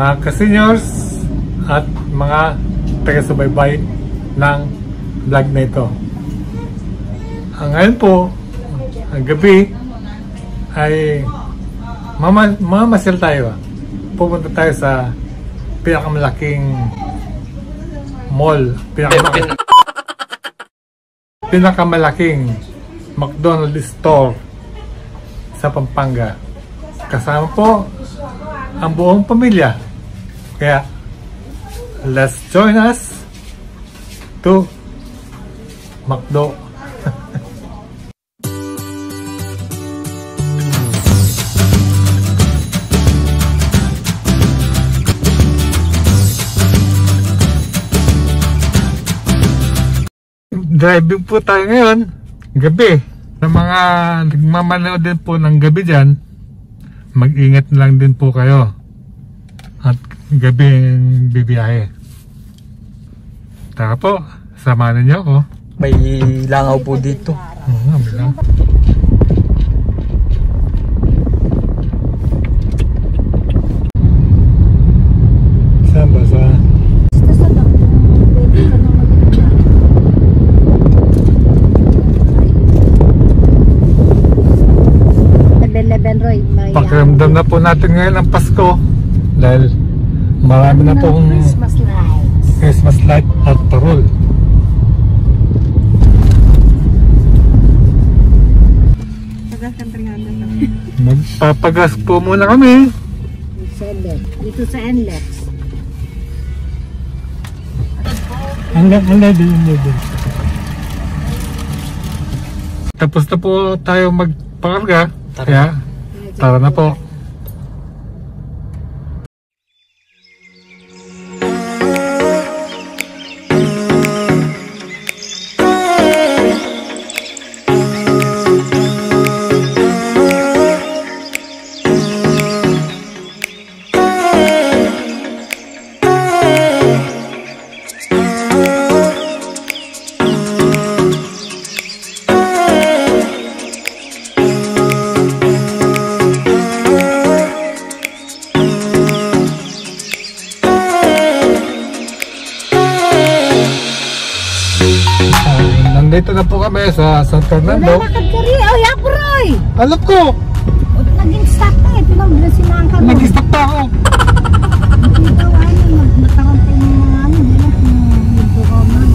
mga ka-seniors at mga taga-subaybay ng vlog na ito. Ngayon po, ang gabi ay mamasyal tayo. Pupunta tayo sa pinakamalaking mall, pinakamalaking McDonald's store sa Pampanga. Kasama po ang buong pamilya. Kaya let's join us to McDo. Driving po tayo ngayon, gabi. Sa mga nagmamanood din po ng gabi dyan, mag-ingat lang din po kayo. At gabi ang bibiyahe. Tara po, samahan niyo ako. May langaw po dito. Oo, may langaw. Saan ba? Saan? 11 Roy. Pakiramdam na po natin ngayon ang Pasko dahil marami na pong Christmas light at parol. Magpapagas po muna kami. Dito sa NLEX. Ang lady. Tapos na po tayo magpakarga. Kaya, tara na po. Nandito na po kami sa San Fernando. Nalakad ka rin. Oh, yapo Roy! Alam ko! Naging stop na eh. Pinag-dressinahan ka mo. Nag-stop pa ako! Hindi daw ano. Nagkaroon pa yung mga ano. Dito ka man.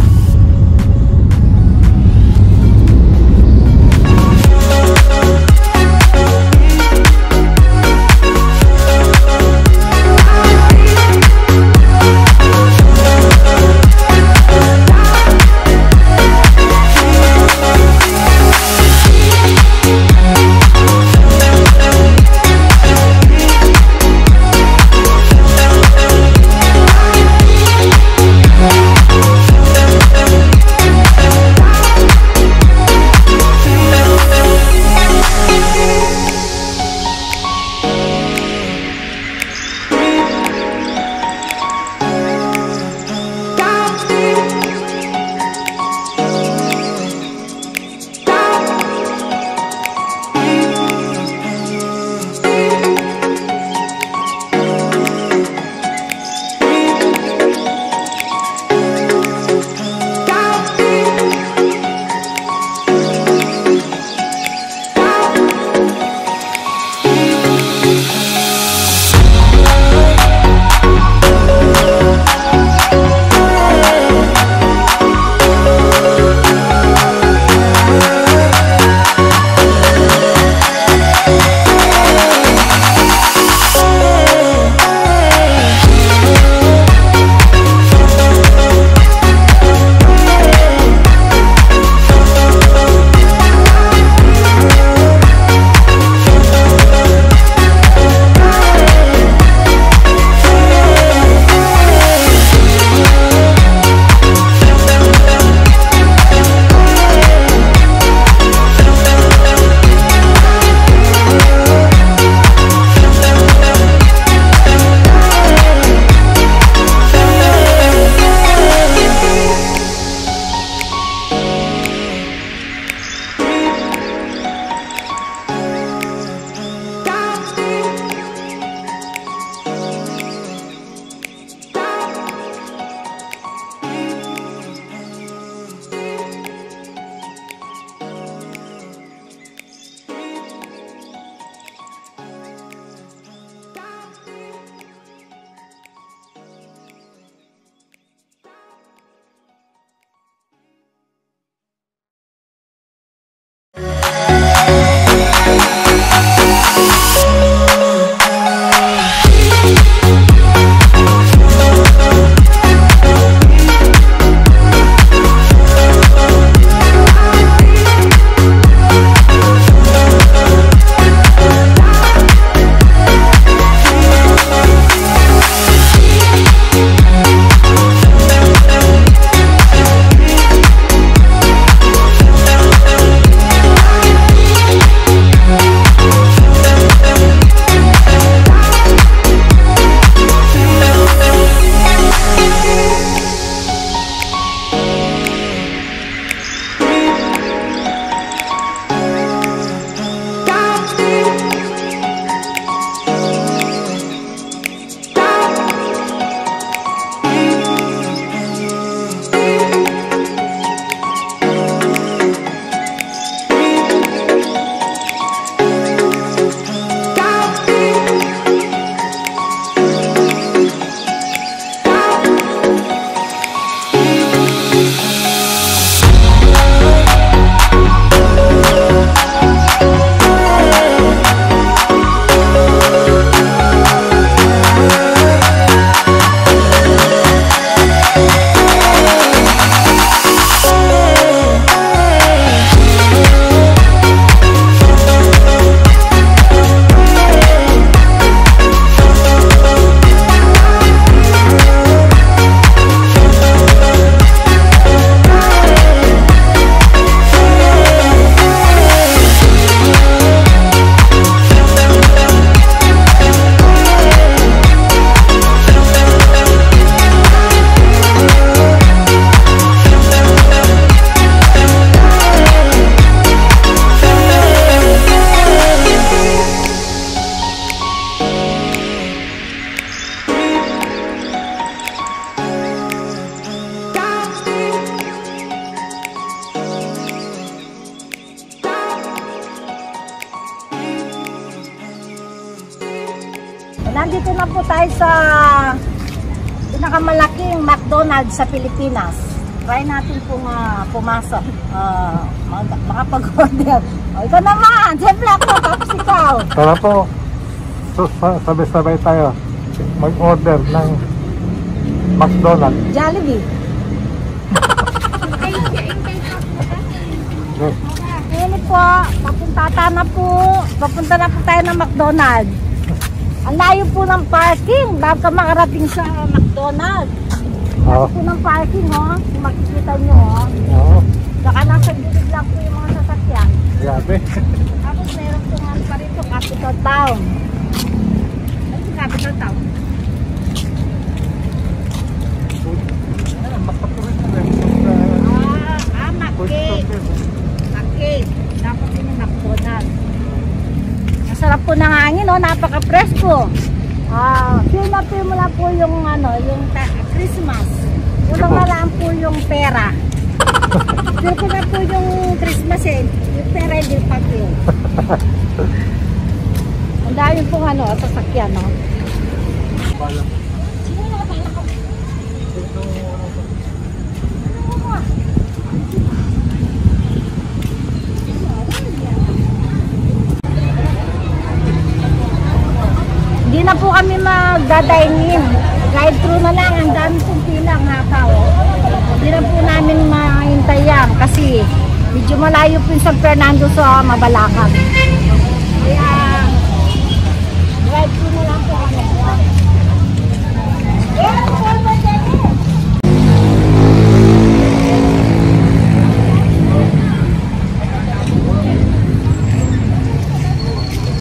Nandito na po tayo sa pinakamalaking McDonald's sa Pilipinas. Try natin pong pumasok. Makapag-order. O, ikaw naman! Siyempre ako, tapos ikaw. Tara po. So, sabay-sabay tayo. Mag-order ng McDonald's. Jollibee. Okay. Ngayon po, papunta na po tayo ng McDonald's. Ang layo po ng parking bago makarating sa McDonald's. Layo po ng parking, oh. Kung makikita nyo, oh. Oo. Saka nasa gilid lang po yung mga sasakyan. Grabe. Tapos meron po nga pa rito, Capital Town. Ano yung Capital Town? McCabe. McCabe. Dapat yun yung McDonald's. Masarap po ng hangin, oh. Napaka-presko. Feel na feel mo lang po yung, yung Christmas. Kulang na lang po yung pera. Feel ko na po yung Christmas, eh. Yung pera hindi pa feel. Ang dami pong sasakyan, no? Sino na kapala ko? Hindi na po kami magdadine-in. Drive-thru na lang. Ang dami pong pila ng hataw. Hindi na po namin mahintay yan kasi medyo malayo po yung San Fernando sa Mabalacan. Kaya drive-thru na lang po kami.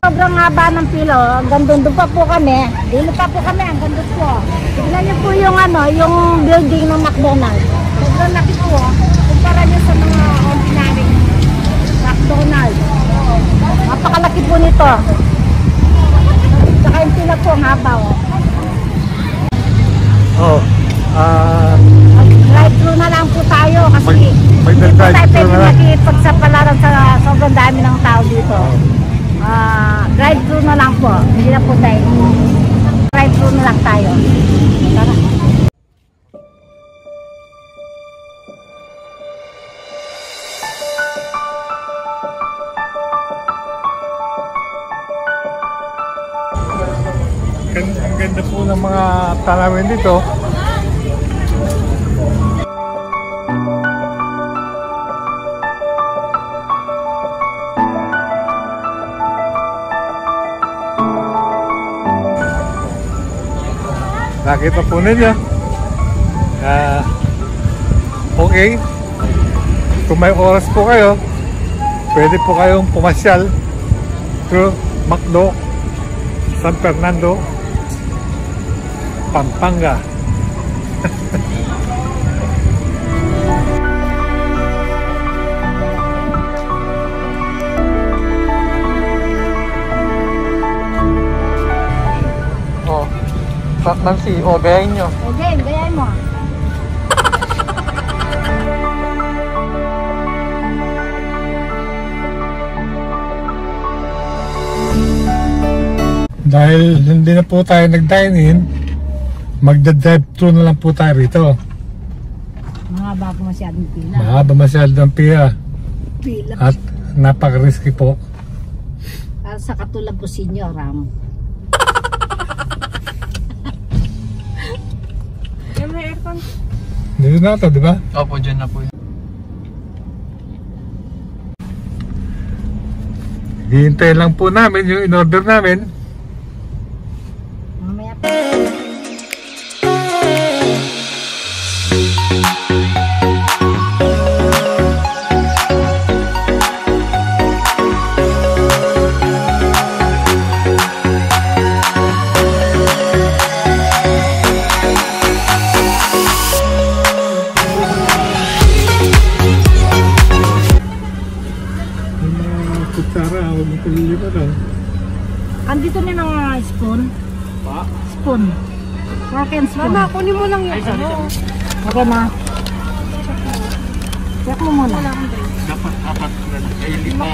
Sobrang haba ng pilo, hanggang doon pa po kami. Dito pa po kami, hanggang doon po. Tignan niyo po yung yung building ng McDonald's. Sobrang laki po. Kumpara niyo sa mga ordinary McDonald's. Napakalaki po nito. Saka yung pila po, ang haba. Drive-thru na lang po tayo kasi hindi po tayo pwede makipagsapalaran sa sobrang dami ng tao dito. Drive-thru na lang po. Hindi na po tayo. Drive-thru na lang tayo. Tara. Ang ganda po ng mga tanawin dito. Nakita po ninyo. Okay. Kung may oras po kayo, pwede po kayong pumasyal to McDo, San Fernando, Pampanga. Nancy, gayahin nyo. Okay, gayahin mo. Dahil hindi na po tayo nag-dine-in, magda-drive-thru na lang po tayo rito. Mahaba po masyadong pila. Mahaba masyadong pila. Pila. At napaka-risky po. Sa katulad po senior, may aircon. Dito na ito, di ba? Opo, dyan na po. Hihintay lang po namin yung in-order namin. Mamaya po. Kutsara, huwag mo kulilipa daw. Andito na yung mga spoon. Pa? Spoon. Fork and spoon. Mama, kunin mo lang yung Okay na. Check mo muna. Dapat apat na lima.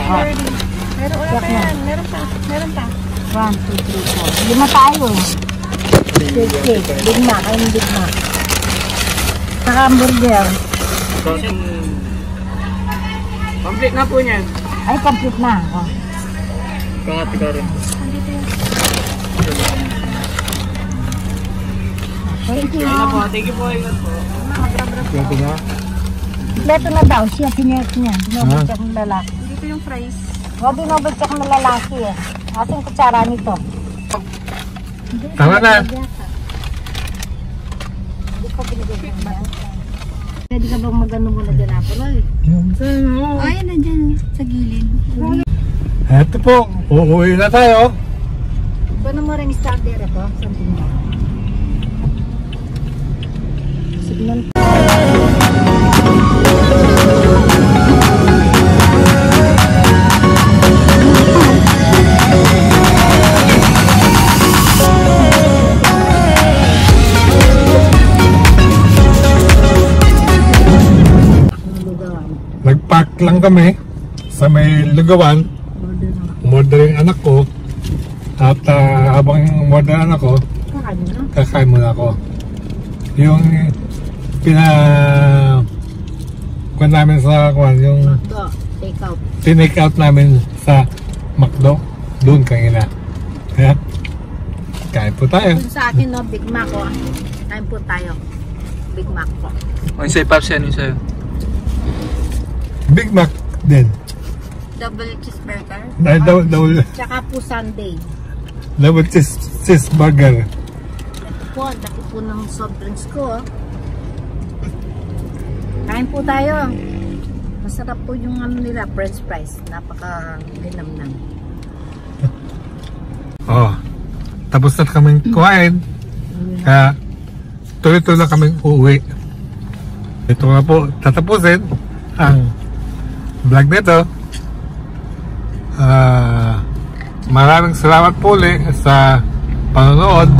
Meron pa yan. Meron pa. 1, 2, 3, 4. 5 tayo. Cake. Big Mac. Ayun Big Mac. Saka hamburger. Complete na po niyan. Ay, complete na. Oh. Pangati ka rin. Thank you. Thank you po. Ingat po. Ito na. Kompleto na daw siya. Pinert niya. Dinobot check ng lalaki. Dito yung fries. O, dinobot check ng lalaki eh. Ating kutsara nito. Tama na. Hindi ko binigay ng bata. Pwede ka bang mag-ano muna dyan, Apple? Ay, nandiyan sa gilid. Eto po, uuwi na tayo. Paano mo rin starter ito? Something mo. Signal. Nag-park lang kami sa may lugawan. Mordering anak ko. At habang mordering anak ko, kakain muna ako. Yung kuha namin sa yung Ito, take out. tinake out namin sa McDo, doon kanina. Kaya, kain po tayo. Kung sa akin, no, Big Mac ko. Kain po tayo. Big Mac po. Ang sa'yo, Paps, yan yung sa'yo. Big Mac din. Double cheeseburger. Tsaka po Sunday. Double cheeseburger. Ito po, ang laki po ng soft drinks ko. Oh. Kain po tayo. Masarap po yung ano nila, french fries. Napaka-linamnam. Oh, tapos na kaming kuhain. Kaya, tuloy-tuloy na kaming uuwi. Ito nga po, tatapusin ang vlog nito. Maraming salamat po ulit sa panonood.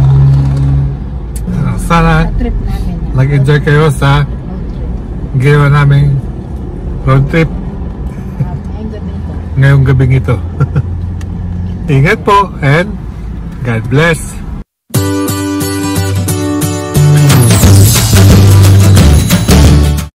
Sana Sa trip namin. nag-enjoy kayo sa ginawa naming road trip Ayun gabi ito. ngayong gabing ito. Ingat po and God bless.